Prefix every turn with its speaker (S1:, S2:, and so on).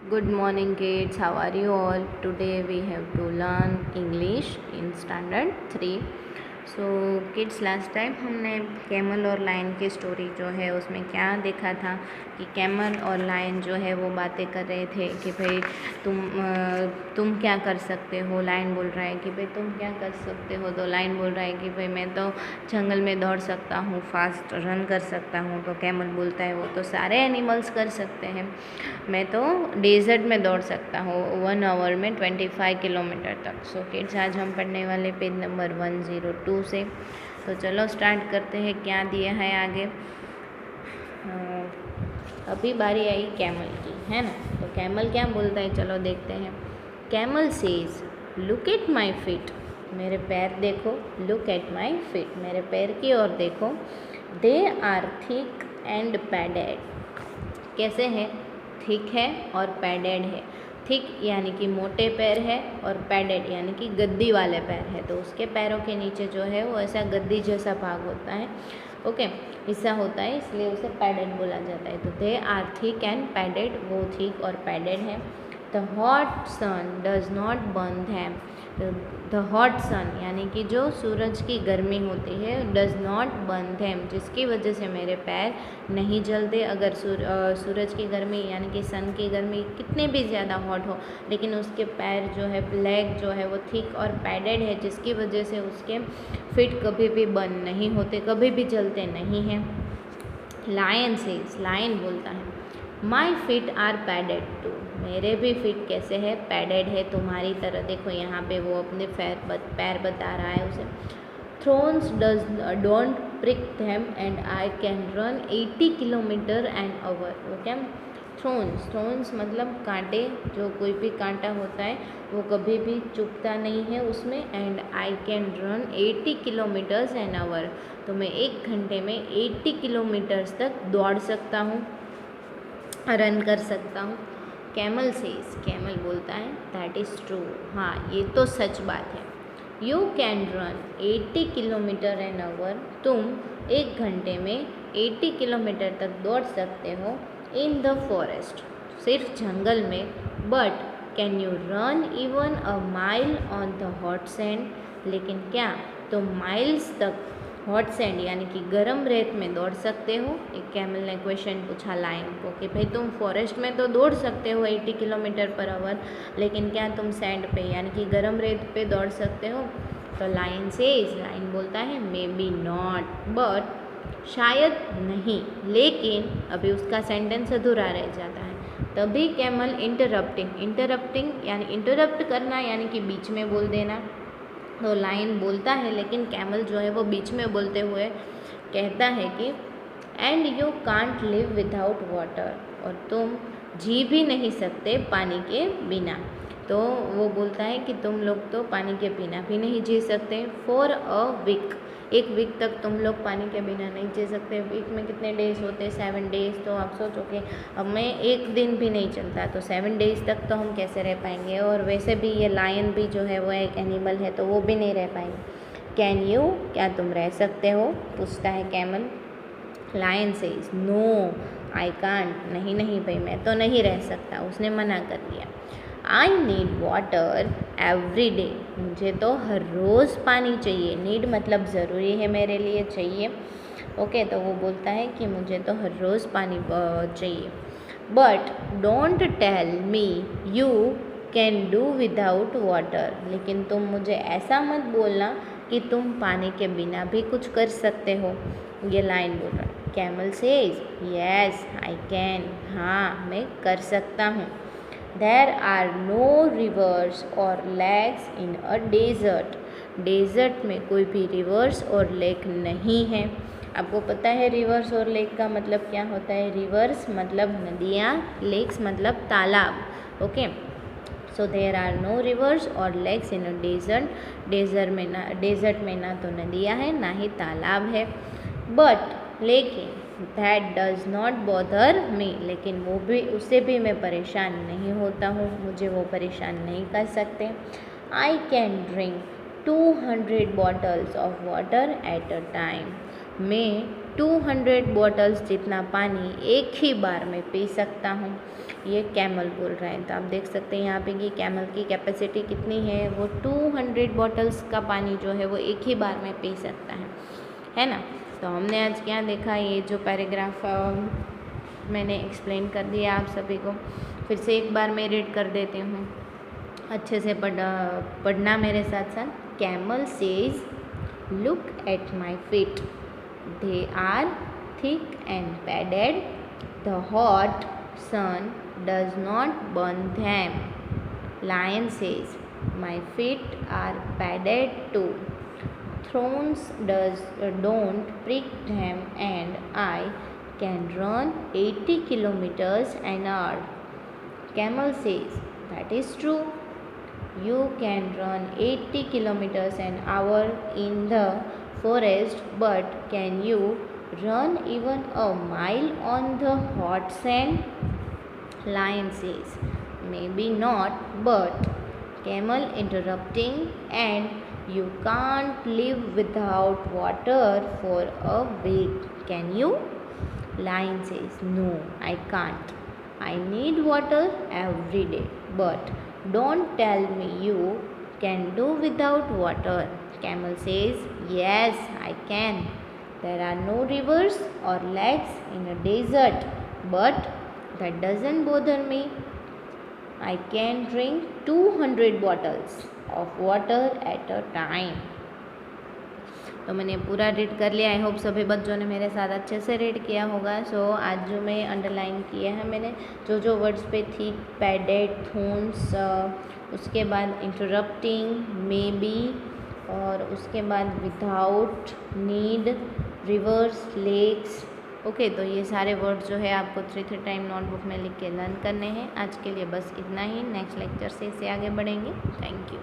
S1: Good morning, kids. How are you all? Today we have to learn English in standard 3. So kids, last time हमने camel और lion की story जो है उसमें क्या देखा था कि कैमल और लायन जो है वो बातें कर रहे थे कि भाई तुम क्या कर सकते हो। लायन बोल रहा है कि भाई तुम क्या कर सकते हो, तो लायन बोल रहा है कि भाई मैं तो जंगल में दौड़ सकता हूँ, फास्ट रन कर सकता हूँ। तो कैमल बोलता है वो तो सारे एनिमल्स कर सकते हैं, मैं तो डेजर्ट में दौड़ सकता हूँ 1 आवर में 25 किलोमीटर तक। सो किड्स, आज हम पढ़ने वाले पेज नंबर 102 से। तो चलो स्टार्ट करते हैं, क्या दिया है आगे। अभी बारी आई कैमल की, है ना। तो कैमल क्या बोलता है, चलो देखते हैं। Camel says look at my feet, मेरे पैर देखो। लुक एट माई फीट, मेरे पैर की ओर देखो। They are thick and padded, कैसे है, थिक है और पैडेड है। थिक यानी कि मोटे पैर है और पैडेड यानी कि गद्दी वाले पैर है। तो उसके पैरों के नीचे जो है वो ऐसा गद्दी जैसा भाग होता है, ओके, हिस्सा होता है, इसलिए उसे पैडेड बोला जाता है। तो they are thick and padded, वो थिक और पैडेड है। The hot sun does not burn them, the hot sun यानी कि जो सूरज की गर्मी होती है, डज नॉट बर्न देम, जिसकी वजह से मेरे पैर नहीं जलते। अगर सूरज की गर्मी यानी कि सन की गर्मी कितने भी ज़्यादा हॉट हो, लेकिन उसके पैर जो है, लेग जो है वो थिक और पैडेड है, जिसकी वजह से उसके फिट कभी भी बर्न नहीं होते, कभी भी जलते नहीं हैं। लायन सेज, लायन बोलता है माई फिट आर पैडेड टू, मेरे भी फिट कैसे है, पैडेड है तुम्हारी तरह। देखो यहाँ पे वो अपने पैर बता रहा है उसे। Thrones don't prick them and I can run 80 kilometre an hour. वो क्या, थ्रोन्स मतलब कांटे, जो कोई भी कांटा होता है वो कभी भी चुभता नहीं है उसमें। And I can run 80 kilometres an hour, तो मैं 1 घंटे में 80 किलोमीटर्स तक दौड़ सकता हूँ, रन कर सकता हूँ। कैमल सेज, कैमल बोलता है दैट इज़ ट्रू, हाँ ये तो सच बात है। You can run 80 kilometre an hour, तुम 1 घंटे में 80 किलोमीटर तक दौड़ सकते हो। इन द फॉरेस्ट, सिर्फ जंगल में। But can you run even a mile on the hot sand, लेकिन क्या तुम माइल्स तक हॉट सैंड यानी कि गर्म रेत में दौड़ सकते हो। एक कैमल ने क्वेश्चन पूछा लायन को कि भाई तुम फॉरेस्ट में तो दौड़ सकते हो 80 किलोमीटर पर आवर, लेकिन क्या तुम सैंड पे यानी कि गर्म रेत पे दौड़ सकते हो। तो लायन सेज, लायन बोलता है मे बी नॉट, बट शायद नहीं, लेकिन अभी उसका सेंटेंस अधूरा रह जाता है। तभी कैमल इंटरप्टिंग यानी इंटरप्ट करना यानी कि बीच में बोल देना। तो लायन बोलता है, लेकिन कैमल जो है वो बीच में बोलते हुए कहता है कि and you can't live without water, और तुम जी भी नहीं सकते पानी के बिना। तो वो बोलता है कि तुम लोग तो पानी के बिना भी नहीं जी सकते। फॉर अ वीक, 1 वीक तक तुम लोग पानी के बिना नहीं जी सकते। वीक में कितने डेज होते हैं, 7 डेज। तो आप सोचो कि अब मैं 1 दिन भी नहीं चलता, तो 7 डेज तक तो हम कैसे रह पाएंगे। और वैसे भी ये लायन भी जो है वो एक एनिमल है, तो वो भी नहीं रह पाएंगे। कैन यू, क्या तुम रह सकते हो, पूछता है camel. Lion says no I can't, नहीं नहीं भाई मैं तो नहीं रह सकता, उसने मना कर दिया। I need water every day, मुझे तो हर रोज़ पानी चाहिए। नीड मतलब ज़रूरी है मेरे लिए, चाहिए, ओके। तो वो बोलता है कि मुझे तो हर रोज़ पानी चाहिए। But don't tell me you can do without water, लेकिन तुम मुझे ऐसा मत बोलना कि तुम पानी के बिना भी कुछ कर सकते हो। ये लाइन बोल रहा है। Camel says yes I can, हाँ मैं कर सकता हूँ। देर आर नो रिवर्स और lakes in a desert, desert में कोई भी रिवर्स और लेक नहीं है। आपको पता है रिवर्स और लेक का मतलब क्या होता है। रिवर्स मतलब नदियाँ, लेक्स मतलब तालाब, okay. So there are no rivers और lakes in a desert, desert में ना तो नदियाँ हैं ना ही तालाब है। बट लेकिन that does not bother me, लेकिन वो भी, उससे भी मैं परेशान नहीं होता हूँ, मुझे वो परेशान नहीं कर सकते। I can drink 200 bottles of water at a time, मैं 200 बॉटल्स जितना पानी एक ही बार में पी सकता हूँ। ये कैमल बोल रहा है। तो आप देख सकते हैं यहाँ पे कि कैमल की कैपेसिटी कितनी है, वो 200 बॉटल्स का पानी जो है वो एक ही बार में पी सकता है ना। तो हमने आज क्या देखा, ये जो पैराग्राफ मैंने एक्सप्लेन कर दिया आप सभी को, फिर से एक बार मैं रीड कर देती हूँ। अच्छे से पढ़ना मेरे साथ साथ। Camel says look at my feet, they are thick and padded, the hot sun does not burn them. Lion says, my feet are padded too, thorns don't prick them, and I can run 80 kilometers an hour. Camel says, that is true. You can run 80 kilometers an hour in the forest, but can you run even a mile on the hot sand? Lion says, maybe not, but Camel interrupting, and you can't live without water for a week, can you? Lion says, no, I can't. I need water every day, but don't tell me you can do without water. Camel says, yes, I can. There are no rivers or lakes in a desert, but that doesn't bother me. I can drink 200 bottles of water at a time. तो मैंने पूरा read कर लिया। I hope सभी बच्चों ने मेरे साथ अच्छे से रीड किया होगा। सो आज जो मैं अंडरलाइन किया है मैंने, जो वर्ड्स पे थी, पैडेड, थोन्स, उसके बाद इंटरप्टिंग, मे बी, और उसके बाद without, need, rivers, lakes. Okay, तो ये सारे वर्ड्स जो है आपको 3 टाइम नोटबुक में लिख के लर्न करने हैं। आज के लिए बस इतना ही। नेक्स्ट लेक्चर से इससे आगे बढ़ेंगे। Thank you.